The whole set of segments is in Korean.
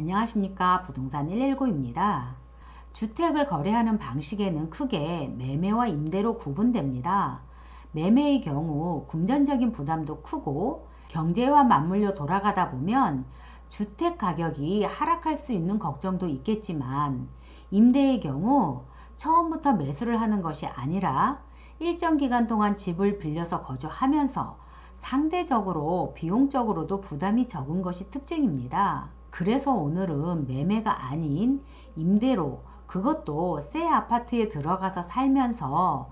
안녕하십니까. 부동산 119입니다. 주택을 거래하는 방식에는 크게 매매와 임대로 구분됩니다. 매매의 경우 금전적인 부담도 크고 경제와 맞물려 돌아가다 보면 주택 가격이 하락할 수 있는 걱정도 있겠지만, 임대의 경우 처음부터 매수를 하는 것이 아니라 일정 기간 동안 집을 빌려서 거주하면서 상대적으로 비용적으로도 부담이 적은 것이 특징입니다. 그래서 오늘은 매매가 아닌 임대로, 그것도 새 아파트에 들어가서 살면서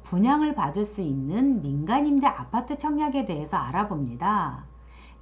분양을 받을 수 있는 민간임대 아파트 청약에 대해서 알아봅니다.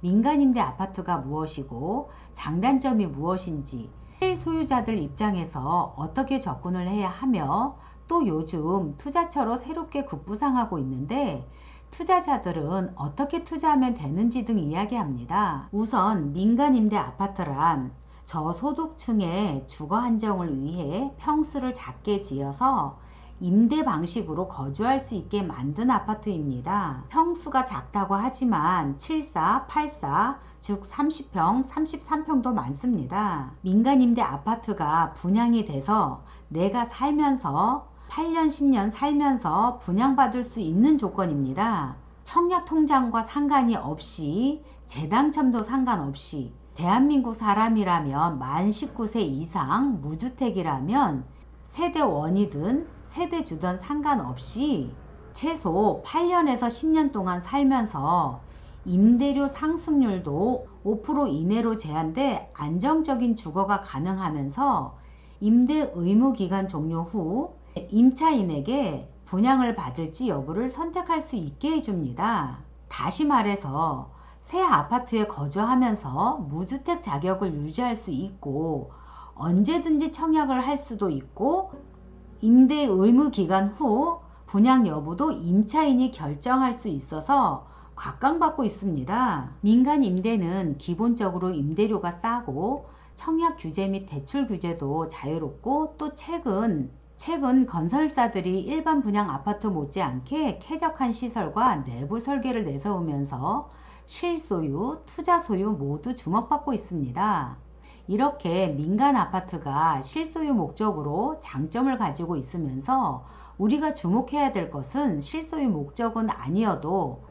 민간임대 아파트가 무엇이고 장단점이 무엇인지, 실소유자들 입장에서 어떻게 접근을 해야 하며, 또 요즘 투자처로 새롭게 급부상하고 있는데 투자자들은 어떻게 투자하면 되는지 등 이야기합니다. 우선 민간임대 아파트란 저소득층의 주거 안정을 위해 평수를 작게 지어서 임대 방식으로 거주할 수 있게 만든 아파트입니다. 평수가 작다고 하지만 74, 84, 즉 30평, 33평도 많습니다. 민간임대 아파트가 분양이 돼서 내가 살면서 8년, 10년 살면서 분양받을 수 있는 조건입니다. 청약통장과 상관이 없이, 재당첨도 상관없이, 대한민국 사람이라면 만 19세 이상, 무주택이라면 세대원이든 세대주든 상관없이 최소 8년에서 10년 동안 살면서 임대료 상승률도 5% 이내로 제한돼 안정적인 주거가 가능하면서 임대 의무 기간 종료 후 임차인에게 분양을 받을지 여부를 선택할 수 있게 해줍니다. 다시 말해서 새 아파트에 거주하면서 무주택 자격을 유지할 수 있고, 언제든지 청약을 할 수도 있고, 임대 의무 기간 후 분양 여부도 임차인이 결정할 수 있어서 각광받고 있습니다. 민간 임대는 기본적으로 임대료가 싸고 청약 규제 및 대출 규제도 자유롭고, 또 최근 건설사들이 일반 분양 아파트 못지않게 쾌적한 시설과 내부 설계를 내세우면서 실소유, 투자 소유 모두 주목받고 있습니다. 이렇게 민간 아파트가 실소유 목적으로 장점을 가지고 있으면서 우리가 주목해야 될 것은 실소유 목적은 아니어도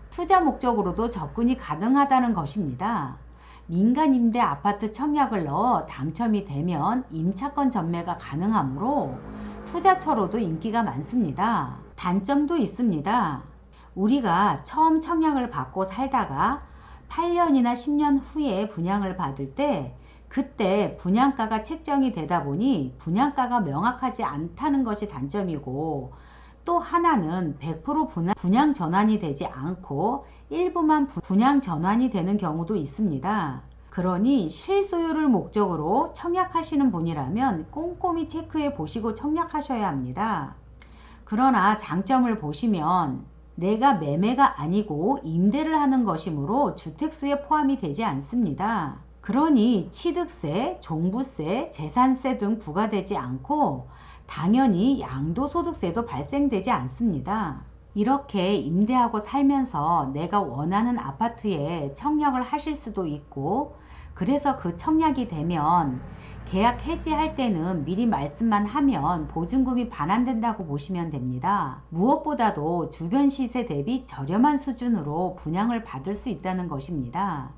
투자 목적으로도 접근이 가능하다는 것입니다. 민간 임대 아파트 청약을 넣어 당첨이 되면 임차권 전매가 가능하므로 투자처로도 인기가 많습니다. 단점도 있습니다. 우리가 처음 청약을 받고 살다가 8년이나 10년 후에 분양을 받을 때, 그때 분양가가 책정이 되다 보니 분양가가 명확하지 않다는 것이 단점이고, 또 하나는 100% 분양 전환이 되지 않고 일부만 분양 전환이 되는 경우도 있습니다. 그러니 실소유를 목적으로 청약하시는 분이라면 꼼꼼히 체크해 보시고 청약하셔야 합니다. 그러나 장점을 보시면 내가 매매가 아니고 임대를 하는 것이므로 주택수에 포함이 되지 않습니다. 그러니 취득세, 종부세, 재산세 등 부과되지 않고 당연히 양도소득세도 발생되지 않습니다. 이렇게 임대하고 살면서 내가 원하는 아파트에 청약을 하실 수도 있고, 그래서 그 청약이 되면 계약 해지할 때는 미리 말씀만 하면 보증금이 반환된다고 보시면 됩니다. 무엇보다도 주변 시세 대비 저렴한 수준으로 분양을 받을 수 있다는 것입니다.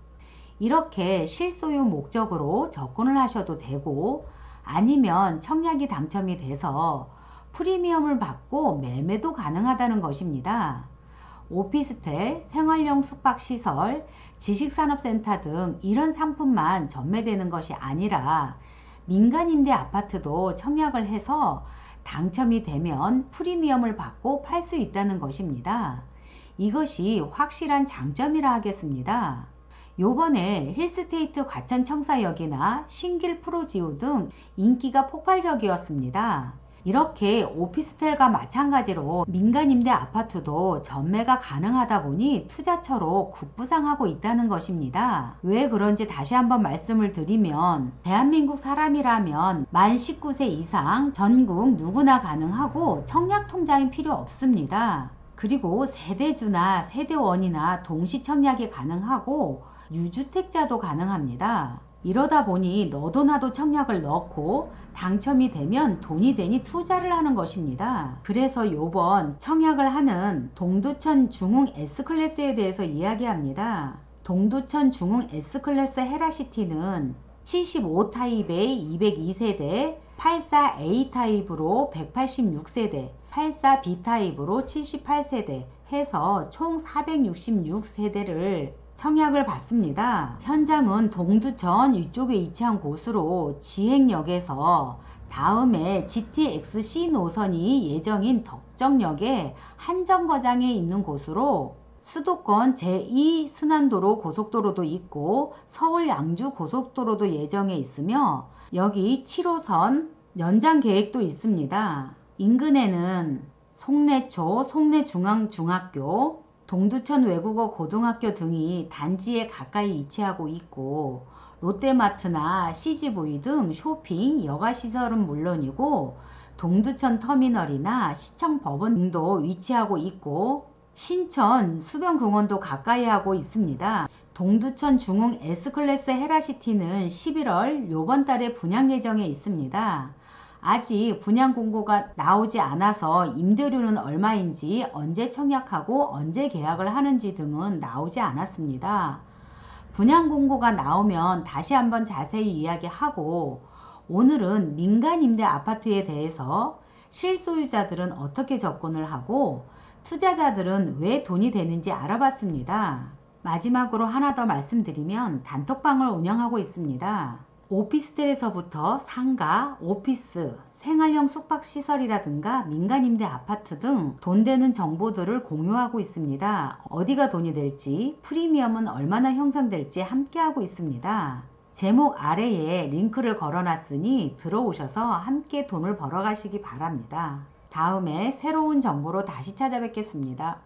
이렇게 실소유 목적으로 접근을 하셔도 되고, 아니면 청약이 당첨이 돼서 프리미엄을 받고 매매도 가능하다는 것입니다. 오피스텔, 생활용 숙박시설, 지식산업센터 등 이런 상품만 전매되는 것이 아니라 민간임대 아파트도 청약을 해서 당첨이 되면 프리미엄을 받고 팔 수 있다는 것입니다. 이것이 확실한 장점이라 하겠습니다. 요번에 힐스테이트 과천청사역이나 신길 프로지오 등 인기가 폭발적이었습니다. 이렇게 오피스텔과 마찬가지로 민간임대 아파트도 전매가 가능하다 보니 투자처로 급부상하고 있다는 것입니다. 왜 그런지 다시 한번 말씀을 드리면, 대한민국 사람이라면 만 19세 이상 전국 누구나 가능하고 청약통장이 필요 없습니다. 그리고 세대주나 세대원이나 동시 청약이 가능하고 유주택자도 가능합니다. 이러다 보니 너도 나도 청약을 넣고 당첨이 되면 돈이 되니 투자를 하는 것입니다. 그래서 요번 청약을 하는 동두천 중흥 S클래스에 대해서 이야기합니다. 동두천 중흥 S클래스 헤라시티는 75 타입의 202세대, 84A 타입으로 186세대, 84B 타입으로 78세대 해서 총 466세대를 청약을 받습니다. 현장은 동두천 위쪽에 위치한 곳으로 지행역에서 다음에 GTX-C 노선이 예정인 덕정역에 한정거장에 있는 곳으로 수도권 제2순환도로 고속도로도 있고 서울 양주 고속도로도 예정에 있으며 여기 7호선 연장 계획도 있습니다. 인근에는 송내초, 송내중앙중학교, 동두천 외국어 고등학교 등이 단지에 가까이 위치하고 있고 롯데마트나 CGV 등 쇼핑, 여가시설은 물론이고 동두천 터미널이나 시청법원 등도 위치하고 있고 신천 수변공원도 가까이 하고 있습니다. 동두천 중흥 S클래스 헤라시티는 11월 요번 달에 분양 예정에 있습니다. 아직 분양 공고가 나오지 않아서 임대료는 얼마인지, 언제 청약하고 언제 계약을 하는지 등은 나오지 않았습니다. 분양 공고가 나오면 다시 한번 자세히 이야기하고 오늘은 민간 임대 아파트에 대해서 실소유자들은 어떻게 접근을 하고 투자자들은 왜 돈이 되는지 알아봤습니다. 마지막으로 하나 더 말씀드리면 단톡방을 운영하고 있습니다. 오피스텔에서부터 상가, 오피스, 생활형 숙박시설이라든가 민간임대 아파트 등 돈 되는 정보들을 공유하고 있습니다. 어디가 돈이 될지, 프리미엄은 얼마나 형성될지 함께하고 있습니다. 제목 아래에 링크를 걸어놨으니 들어오셔서 함께 돈을 벌어가시기 바랍니다. 다음에 새로운 정보로 다시 찾아뵙겠습니다.